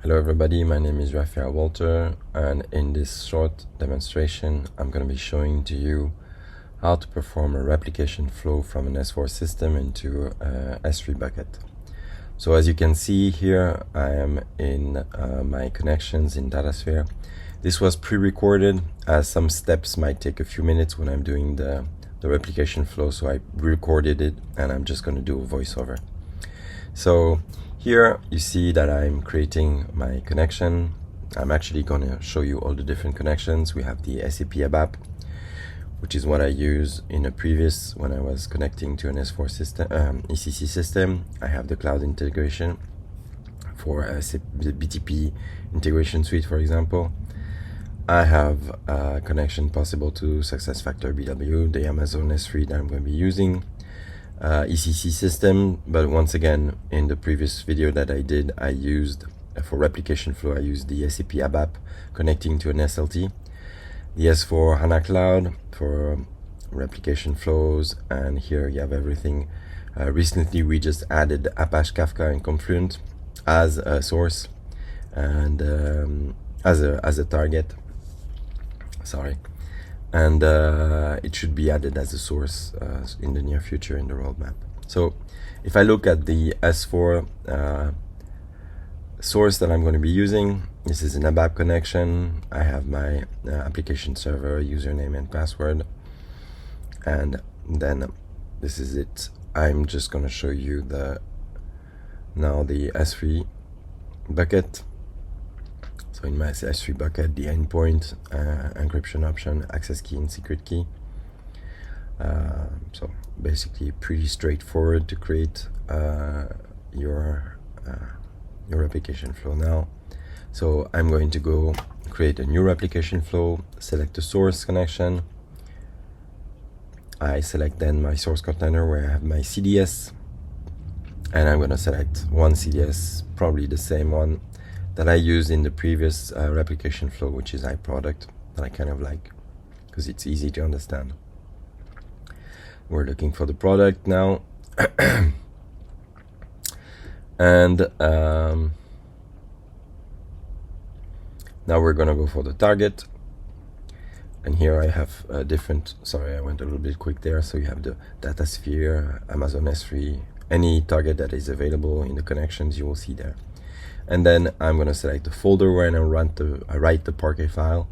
Hello everybody, my name is Raphael Walter, and in this short demonstration I'm going to be showing to you how to perform a replication flow from an S4 system into a S3 bucket. So as you can see here, I am in my connections in Datasphere. This was pre-recorded, as some steps might take a few minutes when I'm doing the replication flow, so I recorded it and I'm just going to do a voiceover. So here you see that I'm creating my connection. I'm actually going to show you all the different connections. We have the SAP ABAP, which is what I use in a previous when I was connecting to an S4 system, ECC system. I have the cloud integration for the BTP integration suite, for example. I have a connection possible to SuccessFactors BW, the Amazon S3 that I'm going to be using. ECC system, but once again, in the previous video that I did, I used for replication flow, I used the SAP ABAP connecting to an SLT, the S4 HANA Cloud for replication flows, and here you have everything. Recently we just added Apache Kafka and Confluent as a source and as a target, and it should be added as a source in the near future in the roadmap. So if I look at the S4 source that I'm going to be using, this is an ABAP connection. I have my application server, username and password, and then this is it. I'm just going to show you now the S3 bucket. So in my S3 bucket, the endpoint, encryption option, access key and secret key. So basically pretty straightforward to create your replication flow now. So I'm going to go create a new replication flow, select the source connection. I select then my source container where I have my CDS, and I'm going to select one CDS, probably the same one that I used in the previous replication flow, which is iProduct, that I kind of like because it's easy to understand. We're looking for the product now. And now we're gonna go for the target, and here I have different, sorry, I went a little bit quick there. So you have the Datasphere, Amazon S3, any target that is available in the connections you will see there. And then I'm going to select the folder where I write the Parquet file,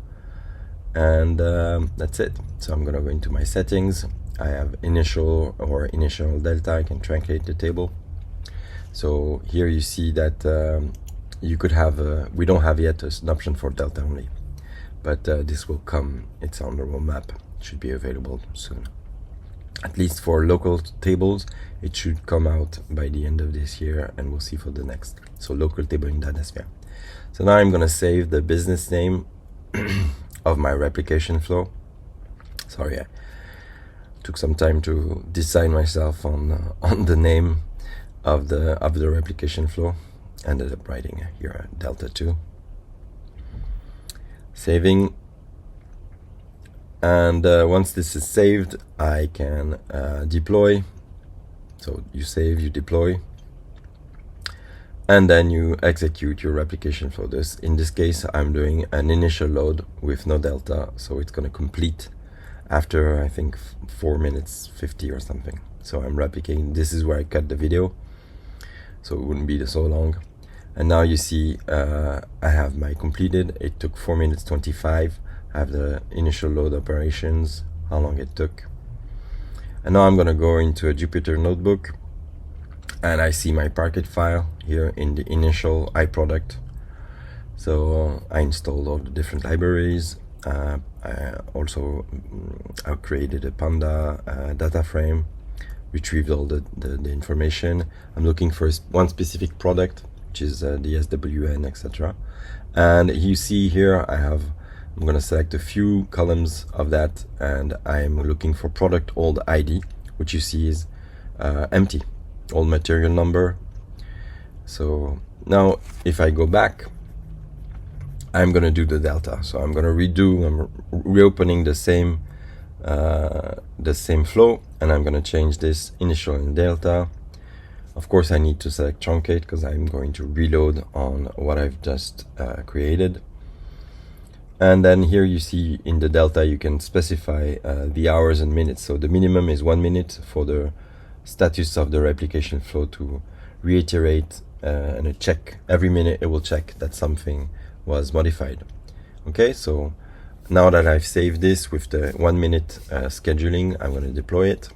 and that's it. So I'm going to go into my settings. I have initial delta. I can truncate the table. So here you see that you could have we don't have yet an option for delta only, but this will come. It's on the roadmap. It should be available soon. At least for local tables, it should come out by the end of this year, and we'll see for the next. So local table in Datasphere. So now I'm going to save the business name of my replication flow. Sorry, I took some time to decide myself on the name of the replication flow. Ended up writing here Delta 2. Saving. And once this is saved, I can deploy. So you save, you deploy, and then you execute your replication flow. In this case, I'm doing an initial load with no delta, so it's going to complete after I think 4 minutes 50 or something. So I'm replicating. This is where I cut the video, so it wouldn't be so long. And now you see I have my completed. It took 4 minutes 25. I have the initial load operations, how long it took. And now I'm going to go into a Jupyter notebook, and I see my Parquet file here in the initial iProduct. So I installed all the different libraries. I also created a Panda data frame, retrieved all the information. I'm looking for one specific product, which is the SWN, etc. And you see here I'm going to select a few columns of that, and I'm looking for product old ID, which you see is empty, old material number. So now if I go back, I'm going to do the delta. So I'm reopening the same flow, and I'm going to change this initial and delta Of course, I need to select truncate because I'm going to reload on what I've just created. And then here you see in the delta, you can specify the hours and minutes. So the minimum is 1 minute for the status of the replication flow to reiterate and a check. Every minute it will check that something was modified. Okay, so now that I've saved this with the 1 minute scheduling, I'm going to deploy it.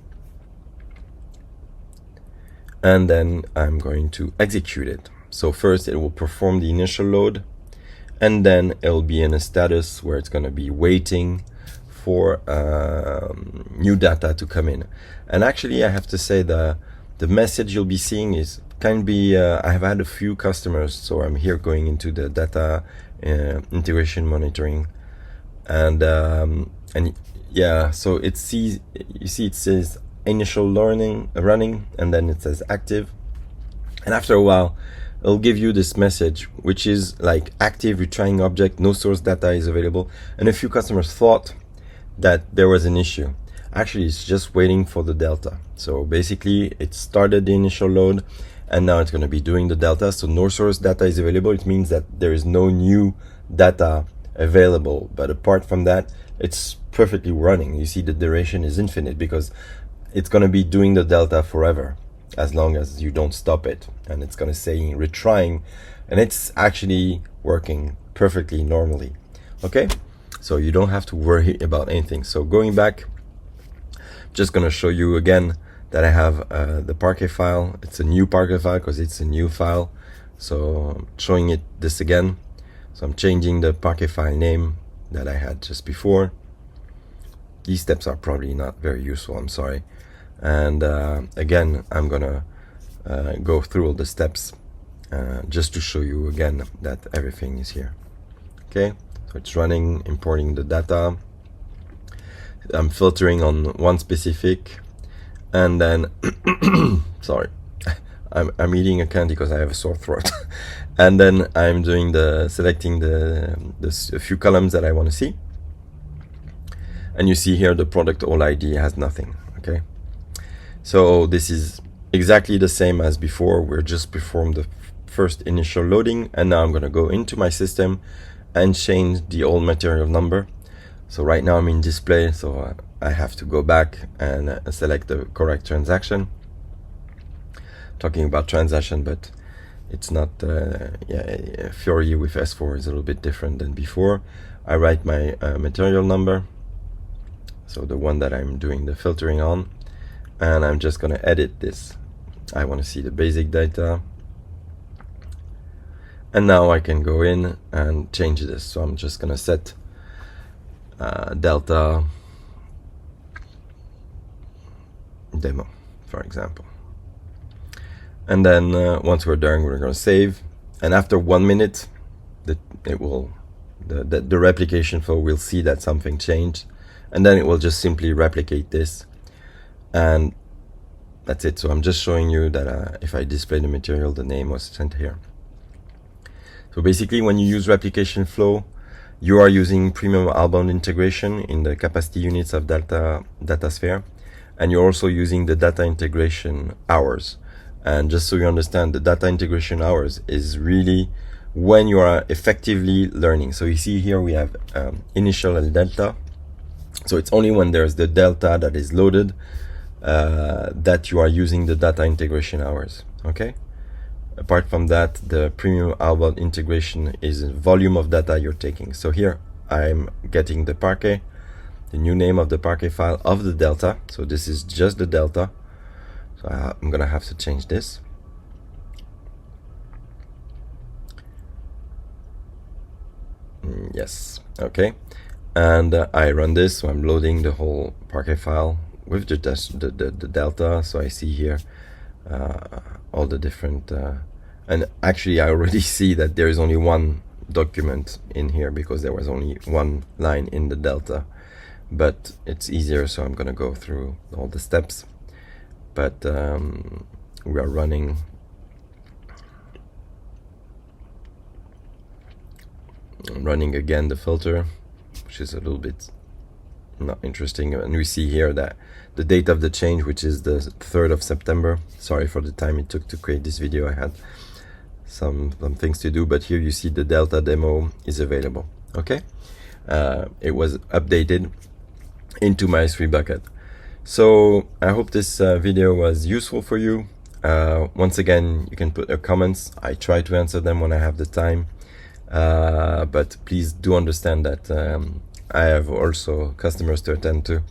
And then I'm going to execute it. So first it will perform the initial load, and then it'll be in a status where it's going to be waiting for new data to come in. And actually, I have to say the message you'll be seeing is can be, I have had a few customers, so I'm here going into the data integration monitoring, and yeah, so it sees, you see it says initial running, and then it says active, and after a while it'll give you this message which is like active retrying object, no source data is available. And a few customers thought that there was an issue. Actually, it's just waiting for the delta. So basically it started the initial load and now it's going to be doing the delta. So no source data is available. It means that there is no new data available, but apart from that it's perfectly running. You see the duration is infinite because it's going to be doing the delta forever as long as you don't stop it, and it's going to say retrying, and it's actually working perfectly normally. Okay, so you don't have to worry about anything. So going back, just going to show you again that I have the Parquet file. It's a new Parquet file because it's a new file, so I'm showing it this again. So I'm changing the Parquet file name that I had just before. These steps are probably not very useful, I'm sorry. And again, I'm gonna go through all the steps just to show you again that everything is here. Okay, so it's running, importing the data. I'm filtering on one specific, and then sorry, I'm eating a candy because I have a sore throat. And then I'm doing selecting a few columns that I want to see, and you see here the product all ID has nothing. Okay. So this is exactly the same as before. We're just performed the first initial loading, and now I'm going to go into my system and change the old material number. So right now I'm in display, so I have to go back and select the correct transaction. Talking about transaction, but it's not, yeah, Fiori with S4 is a little bit different than before. I write my material number, so the one that I'm doing the filtering on. And I'm just going to edit this. I want to see the basic data. And now I can go in and change this. So I'm just going to set delta demo, for example. And then once we're done, we're going to save. And after 1 minute, the replication flow will see that something changed. And then it will just simply replicate this. And that's it. So I'm just showing you that if I display the material, the name was sent here. So basically, when you use replication flow, you are using premium outbound integration in the capacity units of Datasphere, and you're also using the data integration hours. And just so you understand, the data integration hours is really when you are effectively learning. So you see here we have initial and delta. So it's only when there's the delta that is loaded that you are using the data integration hours. Okay. Apart from that, the premium outbound integration is the volume of data you're taking. So here I'm getting the Parquet, the new name of the Parquet file of the delta. So this is just the delta. So I'm gonna have to change this. Yes. Okay. And I run this. So I'm loading the whole Parquet file with the delta. So I see here all the different and actually I already see that there is only one document in here because there was only one line in the delta, but it's easier, so I'm gonna go through all the steps. But we are running again the filter, which is a little bit not interesting. And we see here that the date of the change, which is the 3rd of September. Sorry for the time it took to create this video. I had some things to do, but here you see the Delta demo is available. Okay, it was updated into my S3 bucket. So I hope this video was useful for you. Once again, you can put your comments. I try to answer them when I have the time, but please do understand that I have also customers to attend to,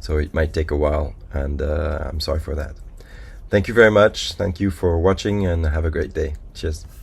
so it might take a while, and I'm sorry for that. Thank you very much. Thank you for watching, and have a great day. Cheers.